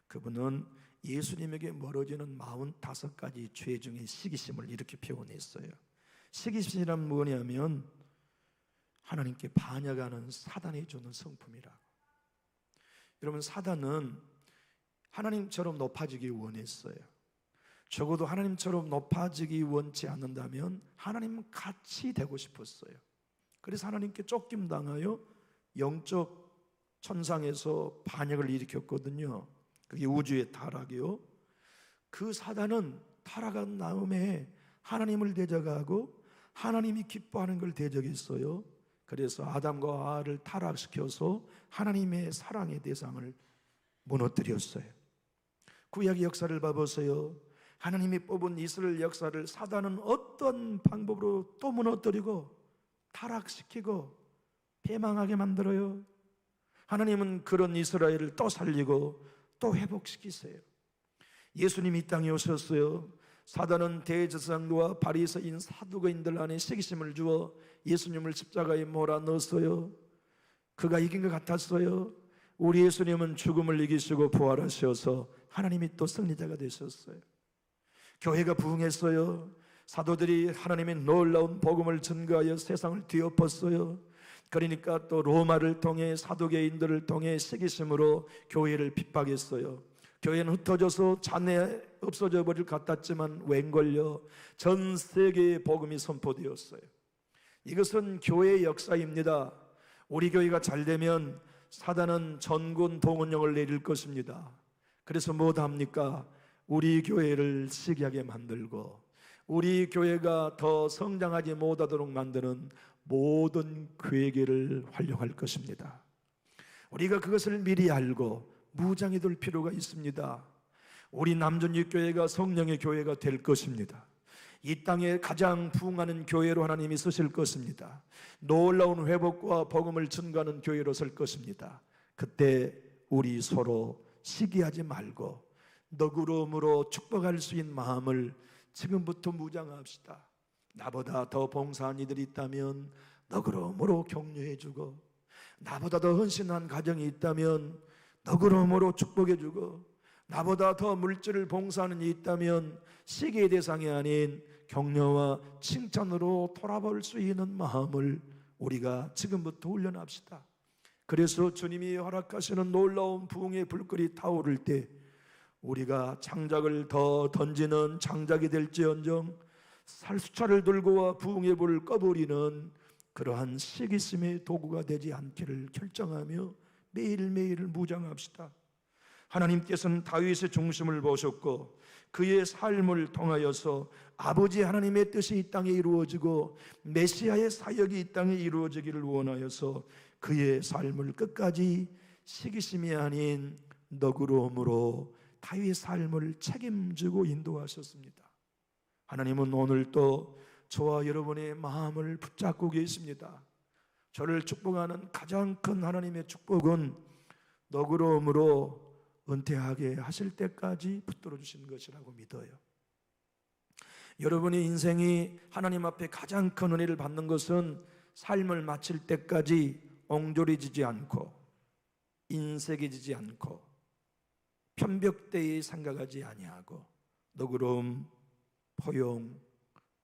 그분은 예수님에게 멀어지는 45가지 죄 중에 시기심을 이렇게 표현했어요. 시기심이란 뭐냐면 하나님께 반역하는 사단이 주는 성품이라고. 여러분, 사단은 하나님처럼 높아지기 원했어요. 적어도 하나님처럼 높아지기 원치 않는다면 하나님 같이 되고 싶었어요. 그래서 하나님께 쫓김당하여 영적 천상에서 반역을 일으켰거든요. 그게 우주의 타락이요. 그 사단은 타락한 다음에 하나님을 대적하고 하나님이 기뻐하는 걸 대적했어요. 그래서 아담과 하와를 타락시켜서 하나님의 사랑의 대상을 무너뜨렸어요. 구약의 역사를 봐보세요. 하나님이 뽑은 이스라엘 역사를 사단은 어떤 방법으로 또 무너뜨리고 타락시키고 패망하게 만들어요. 하나님은 그런 이스라엘을 또 살리고 또 회복시키세요. 예수님이 이 땅에 오셨어요. 사단은 대제사장과 바리새인 사두개인들 안에 시기심을 주어 예수님을 십자가에 몰아넣었어요. 그가 이긴 것 같았어요. 우리 예수님은 죽음을 이기시고 부활하셔서 하나님이 또 승리자가 되셨어요. 교회가 부흥했어요. 사도들이 하나님의 놀라운 복음을 전가하여 세상을 뒤엎었어요. 그러니까 또 로마를 통해 사두개인들을 통해 시기심으로 교회를 핍박했어요. 교회는 흩어져서 잔해 없어져 버릴 것 같았지만 웬걸요, 전 세계에 복음이 선포되었어요. 이것은 교회의 역사입니다. 우리 교회가 잘 되면 사단은 전군 동원령을 내릴 것입니다. 그래서 뭐합니까? 우리 교회를 시기하게 만들고 우리 교회가 더 성장하지 못하도록 만드는 모든 괴계를 활용할 것입니다. 우리가 그것을 미리 알고 무장해 둘 필요가 있습니다. 우리 남전육교회가 성령의 교회가 될 것입니다. 이 땅에 가장 부흥하는 교회로 하나님이 쓰실 것입니다. 놀라운 회복과 복음을 증거하는 교회로 설 것입니다. 그때 우리 서로 시기하지 말고 너그러움으로 축복할 수 있는 마음을 지금부터 무장합시다. 나보다 더 봉사한 이들이 있다면 너그러움으로 격려해주고, 나보다 더 헌신한 가정이 있다면 너그러움으로 축복해주고, 나보다 더 물질을 봉사하는 이 있다면 시기의 대상이 아닌 격려와 칭찬으로 돌아볼 수 있는 마음을 우리가 지금부터 훈련합시다. 그래서 주님이 허락하시는 놀라운 부흥의 불길이 타오를 때 우리가 장작을 더 던지는 장작이 될지언정 살수차를 들고 와 부흥의 불을 꺼버리는 그러한 시기심의 도구가 되지 않기를 결정하며 매일매일 무장합시다. 하나님께서는 다윗의 중심을 보셨고 그의 삶을 통하여서 아버지 하나님의 뜻이 이 땅에 이루어지고 메시아의 사역이 이 땅에 이루어지기를 원하여서 그의 삶을 끝까지 시기심이 아닌 너그러움으로 다윗의 삶을 책임지고 인도하셨습니다. 하나님은 오늘도 저와 여러분의 마음을 붙잡고 계십니다. 저를 축복하는 가장 큰 하나님의 축복은 너그러움으로 은퇴하게 하실 때까지 붙들어 주신 것이라고 믿어요. 여러분의 인생이 하나님 앞에 가장 큰 은혜를 받는 것은 삶을 마칠 때까지 옹졸해지지 않고 인색해지지 않고 편벽되이 생각하지 아니하고 너그러움, 포용,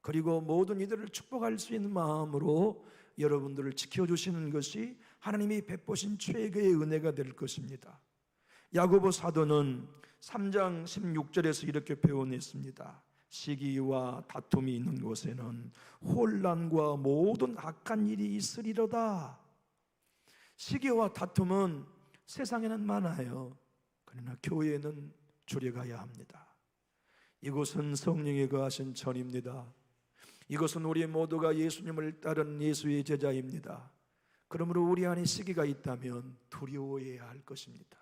그리고 모든 이들을 축복할 수 있는 마음으로 여러분들을 지켜주시는 것이 하나님이 베푸신 최고의 은혜가 될 것입니다. 야고보 사도는 3장 16절에서 이렇게 표현했습니다. 시기와 다툼이 있는 곳에는 혼란과 모든 악한 일이 있으리로다. 시기와 다툼은 세상에는 많아요. 그러나 교회는 줄여가야 합니다. 이곳은 성령이 거하신 전입니다. 이것은 우리 모두가 예수님을 따른 예수의 제자입니다. 그러므로 우리 안에 시기가 있다면 두려워해야 할 것입니다.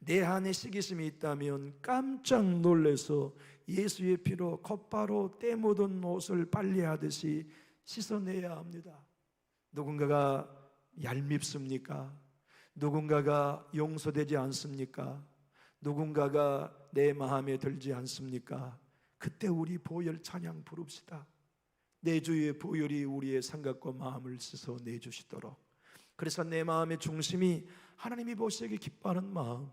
내 안에 시기심이 있다면 깜짝 놀라서 예수의 피로 곧바로 때 묻은 옷을 빨래하듯이 씻어내야 합니다. 누군가가 얄밉습니까? 누군가가 용서되지 않습니까? 누군가가 내 마음에 들지 않습니까? 그때 우리 보혈 찬양 부릅시다. 내 주의 보혈이 우리의 생각과 마음을 씻어 내주시도록. 그래서 내 마음의 중심이 하나님이 보시기에 기뻐하는 마음,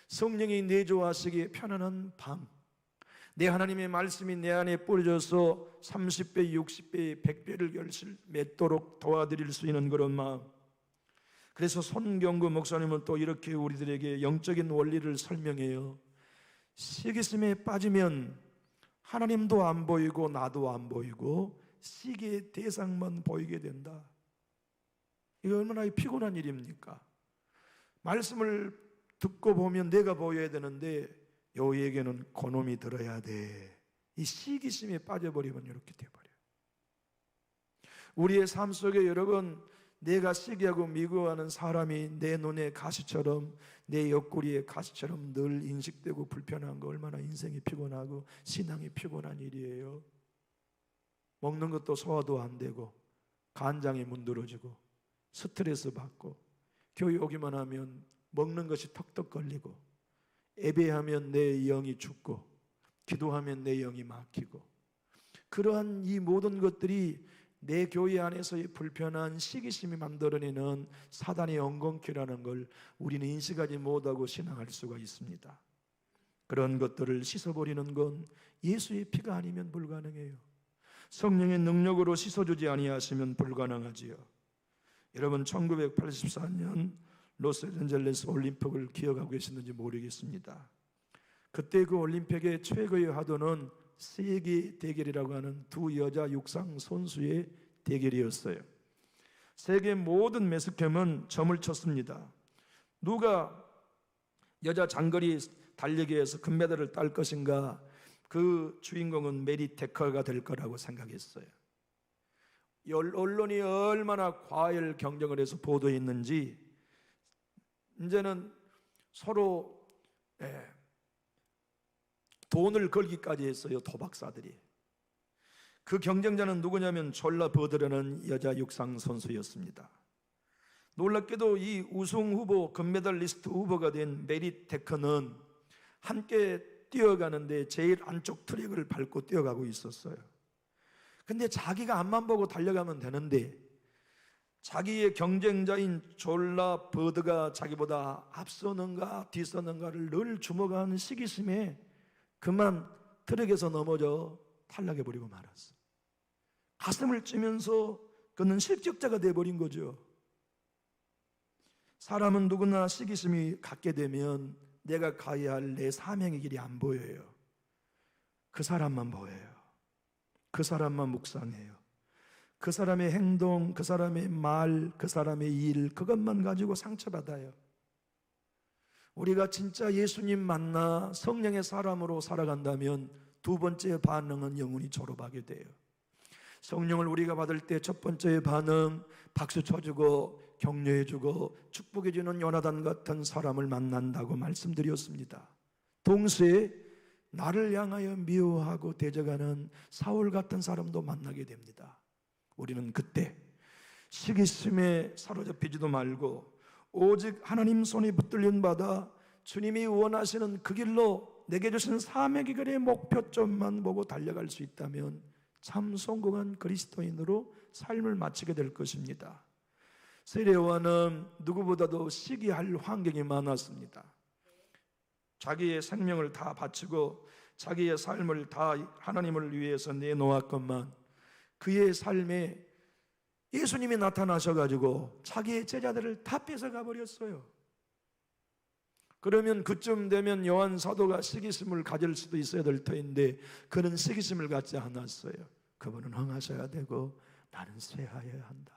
성령이 내주하시기에 편안한 밤, 내 하나님의 말씀이 내 안에 뿌려져서 30배, 60배, 100배를 맺도록 도와드릴 수 있는 그런 마음. 그래서 손경구 목사님은 또 이렇게 우리들에게 영적인 원리를 설명해요. 시기심에 빠지면 하나님도 안 보이고 나도 안 보이고 시기의 대상만 보이게 된다. 이거 얼마나 피곤한 일입니까? 말씀을 듣고 보면 내가 보여야 되는데 여기에게는 그놈이 들어야 돼. 이 시기심에 빠져버리면 이렇게 돼버려요. 우리의 삶 속에 여러분, 내가 시기하고 미워하는 사람이 내 눈에 가시처럼, 내 옆구리에 가시처럼 늘 인식되고 불편한 거 얼마나 인생이 피곤하고 신앙이 피곤한 일이에요. 먹는 것도 소화도 안 되고 간장이 문드러지고 스트레스 받고 교회 오기만 하면 먹는 것이 턱턱 걸리고 예배하면 내 영이 죽고 기도하면 내 영이 막히고, 그러한 이 모든 것들이 내 교회 안에서의 불편한 시기심이 만들어내는 사단의 엉겅퀴라는 걸 우리는 인식하지 못하고 신앙할 수가 있습니다. 그런 것들을 씻어버리는 건 예수의 피가 아니면 불가능해요. 성령의 능력으로 씻어주지 아니하시면 불가능하지요. 여러분, 1984년 로스앤젤레스 올림픽을 기억하고 계시는지 모르겠습니다. 그때 그 올림픽의 최고의 화두는 세계 대결이라고 하는 두 여자 육상 선수의 대결이었어요. 세계 모든 매스컴은 점을 쳤습니다. 누가 여자 장거리 달리기에서 금메달을 딸 것인가, 그 주인공은 메리 테커가 될 거라고 생각했어요. 언론이 얼마나 과열 경쟁을 해서 보도했는지 이제는 서로 돈을 걸기까지 했어요. 도박사들이. 그 경쟁자는 누구냐면 졸라 버드라는 여자 육상 선수였습니다. 놀랍게도 이 우승 후보, 금메달리스트 후보가 된 메리 테커는 함께 뛰어가는데 제일 안쪽 트랙을 밟고 뛰어가고 있었어요. 근데 자기가 앞만 보고 달려가면 되는데 자기의 경쟁자인 졸라 버드가 자기보다 앞서는가 뒤서는가를 늘 주목하는 시기심에 그만 트랙에서 넘어져 탈락해버리고 말았어. 가슴을 찌면서 그는 실격자가 돼버린 거죠. 사람은 누구나 시기심이 갖게 되면 내가 가야 할 내 사명의 길이 안 보여요. 그 사람만 보여요. 그 사람만 묵상해요. 그 사람의 행동, 그 사람의 말, 그 사람의 일, 그것만 가지고 상처받아요. 우리가 진짜 예수님 만나 성령의 사람으로 살아간다면 두 번째 반응은 영원히 졸업하게 돼요. 성령을 우리가 받을 때 첫 번째 반응, 박수 쳐주고 격려해주고 축복해주는 요나단 같은 사람을 만난다고 말씀드렸습니다. 동시에 나를 향하여 미워하고 대적하는 사울 같은 사람도 만나게 됩니다. 우리는 그때 시기심에 사로잡히지도 말고 오직 하나님 손이 붙들린 바다 주님이 원하시는 그 길로 내게 주신 사명의 길의 목표점만 보고 달려갈 수 있다면 참 성공한 그리스도인으로 삶을 마치게 될 것입니다. 세례요한은 누구보다도 시기할 환경이 많았습니다. 자기의 생명을 다 바치고 자기의 삶을 다 하나님을 위해서 내놓았건만 그의 삶에 예수님이 나타나셔가지고 자기의 제자들을 다 뺏어가 버렸어요. 그러면 그쯤 되면 요한 사도가 시기심을 가질 수도 있어야 될 터인데 그는 시기심을 갖지 않았어요. 그분은 흥하셔야 되고 나는 쇠하여야 한다.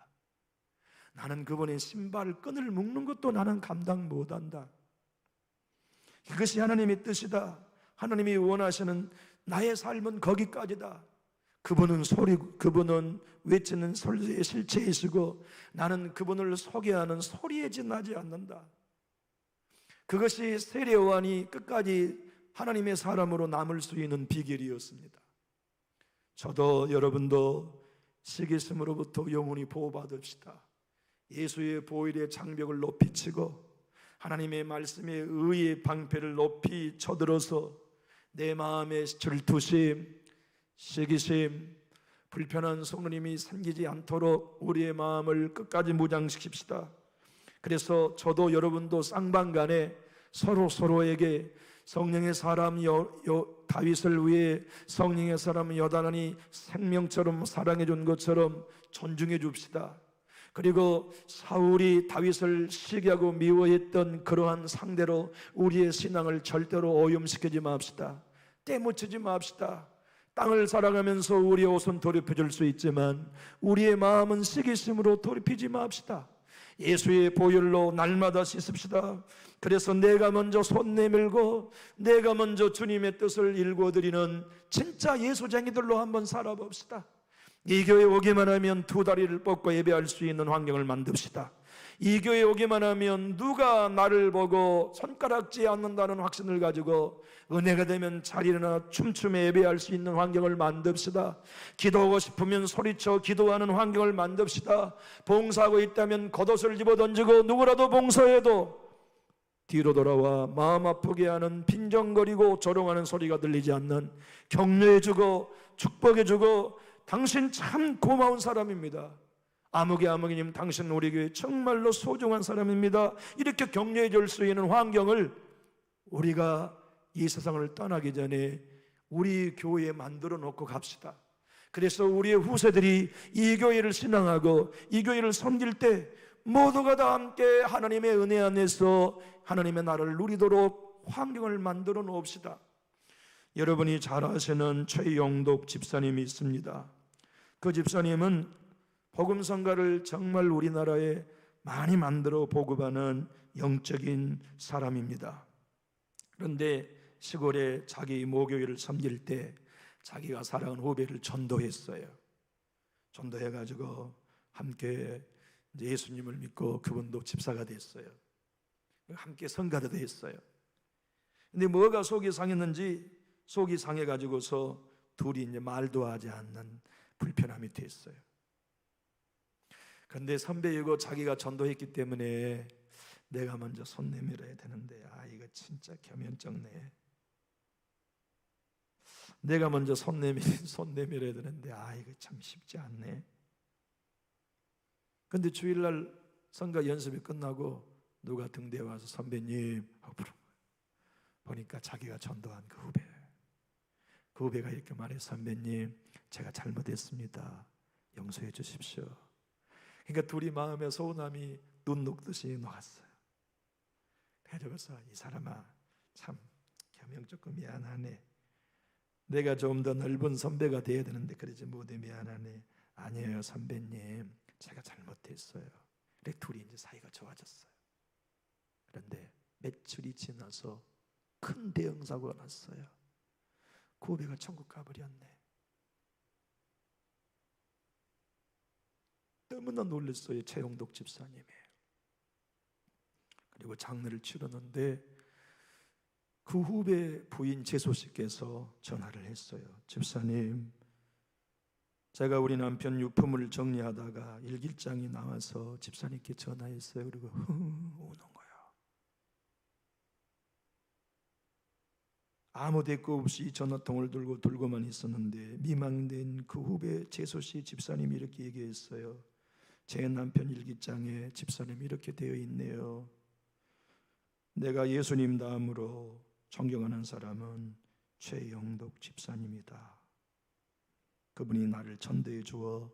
나는 그분의 신발끈을 묶는 것도 나는 감당 못한다. 이것이 하나님의 뜻이다. 하나님이 원하시는 나의 삶은 거기까지다. 그분은 외치는 소리의 실체이시고 나는 그분을 소개하는 소리에 지나지 않는다. 그것이 세례 요한이 끝까지 하나님의 사람으로 남을 수 있는 비결이었습니다. 저도 여러분도 시기심으로부터 영원히 보호받읍시다. 예수의 보혈의 장벽을 높이 치고 하나님의 말씀에 의의 방패를 높이 쳐들어서 내 마음의 질투심, 시기심, 불편한 성령님이 생기지 않도록 우리의 마음을 끝까지 무장시킵시다. 그래서 저도 여러분도 쌍방간에 서로에게 성령의 사람 다윗을 위해 성령의 사람 요나단이 생명처럼 사랑해 준 것처럼 존중해 줍시다. 그리고 사울이 다윗을 시기하고 미워했던 그러한 상대로 우리의 신앙을 절대로 오염시키지 맙시다. 때묻히지 맙시다. 땅을 살아가면서 우리의 옷은 더럽혀질 수 있지만 우리의 마음은 시기심으로 더럽히지 맙시다. 예수의 보혈로 날마다 씻읍시다. 그래서 내가 먼저 손 내밀고 내가 먼저 주님의 뜻을 일궈드리는 진짜 예수쟁이들로 한번 살아봅시다. 이 교회 오기만 하면 두 다리를 뻗고 예배할 수 있는 환경을 만듭시다. 이 교회 오기만 하면 누가 나를 보고 손가락질 않는다는 확신을 가지고 은혜가 되면 자리나 춤추며 예배할 수 있는 환경을 만듭시다. 기도하고 싶으면 소리쳐 기도하는 환경을 만듭시다. 봉사하고 있다면 겉옷을 집어던지고 누구라도 봉사해도 뒤로 돌아와 마음 아프게 하는 빈정거리고 조롱하는 소리가 들리지 않는 격려해주고 축복해주고 당신 참 고마운 사람입니다. 아무개님 당신 우리 교회 정말로 소중한 사람입니다. 이렇게 격려해 줄 수 있는 환경을 우리가 이 세상을 떠나기 전에 우리 교회에 만들어 놓고 갑시다. 그래서 우리의 후세들이 이 교회를 신앙하고 이 교회를 섬길 때 모두가 다 함께 하나님의 은혜 안에서 하나님의 나라를 누리도록 환경을 만들어 놓읍시다. 여러분이 잘 아시는 최영독 집사님이 있습니다. 그 집사님은 복음성가를 정말 우리나라에 많이 만들어 보급하는 영적인 사람입니다. 그런데 시골에 자기 모교회를 섬길 때 자기가 사랑하는 후배를 전도했어요. 전도해가지고 함께 예수님을 믿고 그분도 집사가 됐어요. 함께 성가도 됐어요. 근데 뭐가 속이 상했는지 속이 상해가지고서 둘이 이제 말도 하지 않는 불편함이 됐어요. 그런데 선배이고 자기가 전도했기 때문에 내가 먼저 손 내밀어야 되는데 이거 진짜 겸연쩍네. 내가 먼저 손 내밀어야 되는데 이거 참 쉽지 않네. 근데 주일날 성가 연습이 끝나고 누가 등대에 와서 선배님 하고 보니까 자기가 전도한 그 후배가 이렇게 말해, 선배님 제가 잘못했습니다. 용서해 주십시오. 그러니까 둘이 마음의 서운함이 눈 녹듯이 녹았어요. 그래서 이 사람아 참 겸용 조금 미안하네. 내가 좀 더 넓은 선배가 돼야 되는데 그러지 못해 미안하네. 아니에요 선배님, 제가 잘못했어요. 그래 둘이 이제 사이가 좋아졌어요. 그런데 며칠이 지나서 큰 대형 사고가 났어요. 그 후배가 천국 가버렸네. 너무나 놀랐어요 최영독 집사님이. 그리고 장례를 치르는데 그 후배 부인 재소 씨께서 전화를 했어요. 집사님, 제가 우리 남편 유품을 정리하다가 일기장이 나와서 집사님께 전화했어요. 그리고 우는 거예요. 아무 대꾸 없이 전화통을 들고만 있었는데 미망된 그 후배 재소 씨 집사님이 이렇게 얘기했어요. 제 남편 일기장에 집사님이 이렇게 되어 있네요. 내가 예수님 다음으로 존경하는 사람은 최영덕 집사님이다. 그분이 나를 전도해 주어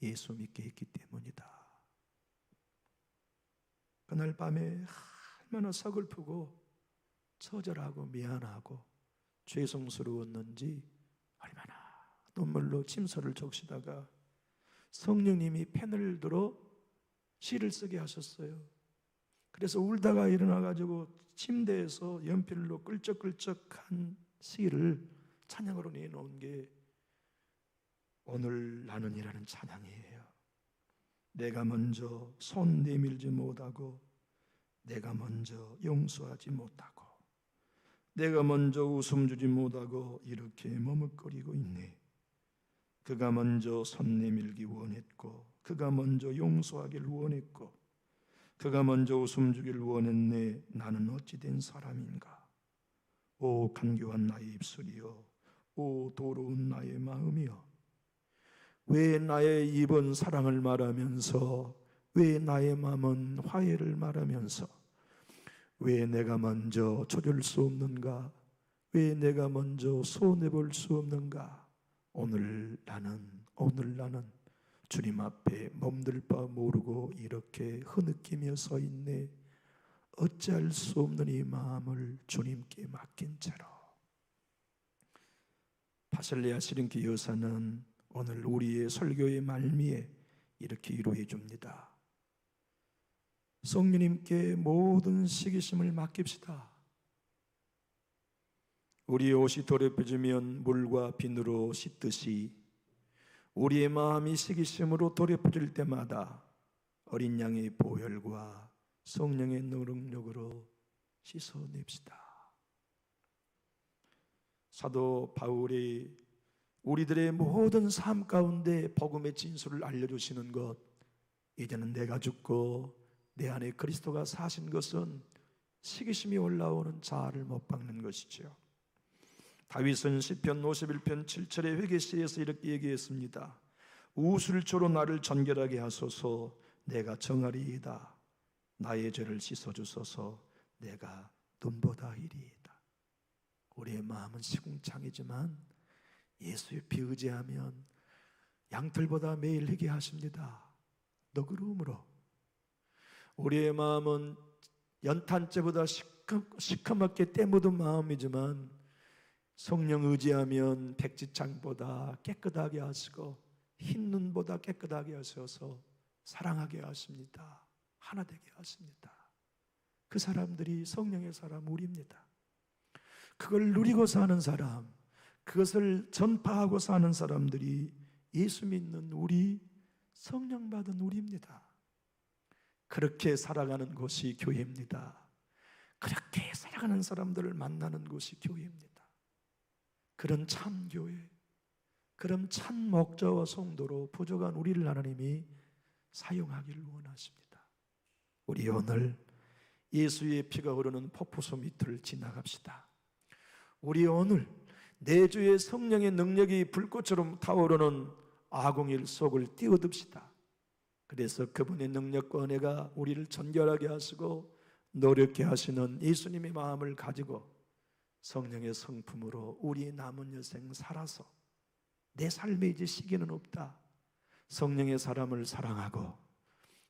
예수 믿게 했기 때문이다. 그날 밤에 얼마나 서글프고 처절하고 미안하고 죄송스러웠는지 얼마나 눈물로 침서를 적시다가 성령님이 펜을 들어 시를 쓰게 하셨어요. 그래서 울다가 일어나가지고 침대에서 연필로 끌적끌적한 시를 찬양으로 내놓은 게 오늘 나는이라는 찬양이에요. 내가 먼저 손 내밀지 못하고, 내가 먼저 용서하지 못하고, 내가 먼저 웃음 주지 못하고 이렇게 머뭇거리고 있네. 그가 먼저 손 내밀기 원했고, 그가 먼저 용서하길 원했고, 그가 먼저 웃음 주길 원했네. 나는 어찌 된 사람인가. 오 간교한 나의 입술이여, 오 도로운 나의 마음이여, 왜 나의 입은 사랑을 말하면서, 왜 나의 마음은 화해를 말하면서, 왜 내가 먼저 조질 수 없는가, 왜 내가 먼저 손해볼 수 없는가. 오늘 나는 주님 앞에 몸둘 바 모르고 이렇게 흐느끼며 서 있네. 어찌할 수 없는 이 마음을 주님께 맡긴 채로. 파슬레아 시린키 여사는 오늘 우리의 설교의 말미에 이렇게 위로해 줍니다. 성령님께 모든 시기심을 맡깁시다. 우리의 옷이 더럽혀지면 물과 비누로 씻듯이 우리의 마음이 시기심으로 더럽혀질 때마다 어린 양의 보혈과 성령의 능력으로 씻어냅시다. 사도 바울이 우리들의 모든 삶 가운데 복음의 진술을 알려주시는 것, 이제는 내가 죽고 내 안에 그리스도가 사신 것은 시기심이 올라오는 자아를 못 박는 것이죠. 다윗은 시편 51편 7절의 회개시에서 이렇게 얘기했습니다. 우술초로 나를 정결하게 하소서. 내가 정하리이다. 나의 죄를 씻어주소서. 내가 눈보다 이리이다. 우리의 마음은 시궁창이지만 예수의 피 의지하면 양털보다 매일 희게 하십니다. 너그러움으로. 우리의 마음은 연탄재보다 시커멓게 때 묻은 마음이지만 성령 의지하면 백지창보다 깨끗하게 하시고 흰 눈보다 깨끗하게 하셔서 사랑하게 하십니다. 하나 되게 하십니다. 그 사람들이 성령의 사람 우리입니다. 그걸 누리고 사는 사람, 그것을 전파하고 사는 사람들이 예수 믿는 우리, 성령 받은 우리입니다. 그렇게 살아가는 곳이 교회입니다. 그렇게 살아가는 사람들을 만나는 곳이 교회입니다. 그런 참 교회, 그런 참 목자와 성도로 부족한 우리를 하나님이 사용하기를 원하십니다. 우리 오늘 예수의 피가 흐르는 폭포수 밑을 지나갑시다. 우리 오늘 내주의 성령의 능력이 불꽃처럼 타오르는 아궁일 속을 뛰어듭시다. 그래서 그분의 능력과 은혜가 우리를 전결하게 하시고 노력케 하시는 예수님의 마음을 가지고 성령의 성품으로 우리 남은 여생 살아서 내 삶에 이제 시기는 없다. 성령의 사람을 사랑하고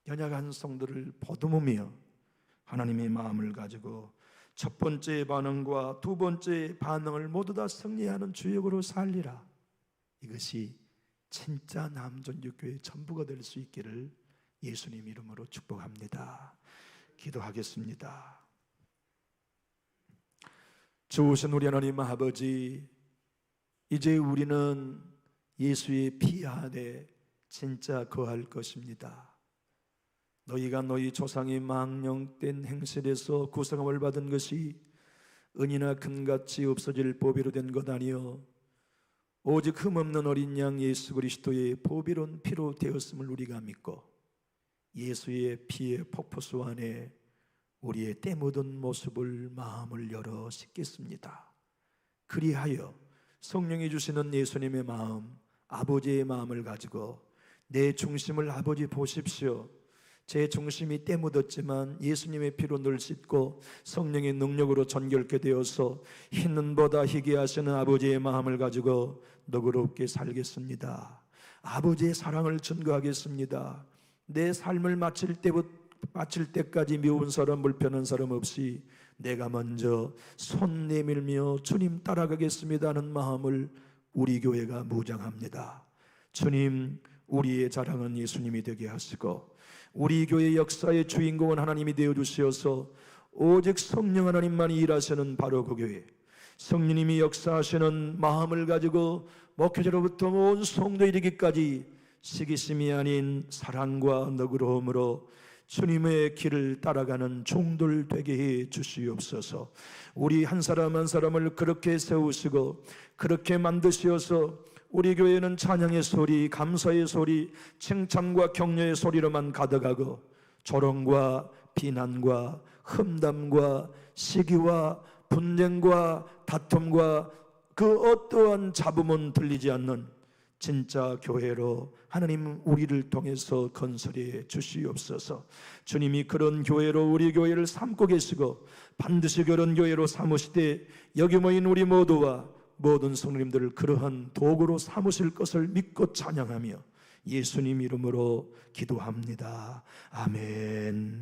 연약한 성도를 보듬으며 하나님의 마음을 가지고 첫 번째 반응과 두 번째 반응을 모두 다 승리하는 주역으로 살리라. 이것이 진짜 남전육교의 전부가 될 수 있기를 예수님 이름으로 축복합니다. 기도하겠습니다. 좋으신 우리 하나님 아버지, 이제 우리는 예수의 피 안에 진짜 거할 것입니다. 너희가 너희 조상의 망령된 행실에서 구성함을 받은 것이 은이나 금같이 없어질 보배로 된 것 아니요 오직 흠없는 어린 양 예수 그리스도의 보배로운 피로 되었음을 우리가 믿고 예수의 피의 폭포수 안에 우리의 때 묻은 모습을 마음을 열어 씻겠습니다. 그리하여 성령이 주시는 예수님의 마음, 아버지의 마음을 가지고 내 중심을 아버지 보십시오. 제 중심이 때 묻었지만 예수님의 피로 늘 씻고 성령의 능력으로 전결케 되어서 흰 눈보다 희게 하시는 아버지의 마음을 가지고 너그럽게 살겠습니다. 아버지의 사랑을 증거하겠습니다. 내 삶을 마칠 때까지 미운 사람 불편한 사람 없이 내가 먼저 손 내밀며 주님 따라가겠습니다 하는 마음을 우리 교회가 무장합니다. 주님, 우리의 자랑은 예수님이 되게 하시고 우리 교회 역사의 주인공은 하나님이 되어주시어서 오직 성령 하나님만이 일하시는 바로 그 교회, 성령님이 역사하시는 마음을 가지고 목회자로부터 온 성도 이르기까지 시기심이 아닌 사랑과 너그러움으로 주님의 길을 따라가는 종들 되게 해 주시옵소서. 우리 한 사람 한 사람을 그렇게 세우시고 그렇게 만드시어서 우리 교회는 찬양의 소리, 감사의 소리, 칭찬과 격려의 소리로만 가득하고 조롱과 비난과 험담과 시기와 분쟁과 다툼과 그 어떠한 잡음은 들리지 않는 진짜 교회로 하나님 우리를 통해서 건설해 주시옵소서. 주님이 그런 교회로 우리 교회를 삼고 계시고 반드시 그런 교회로 삼으시되 여기 모인 우리 모두와 모든 성도님들을 그러한 도구로 삼으실 것을 믿고 찬양하며 예수님 이름으로 기도합니다. 아멘.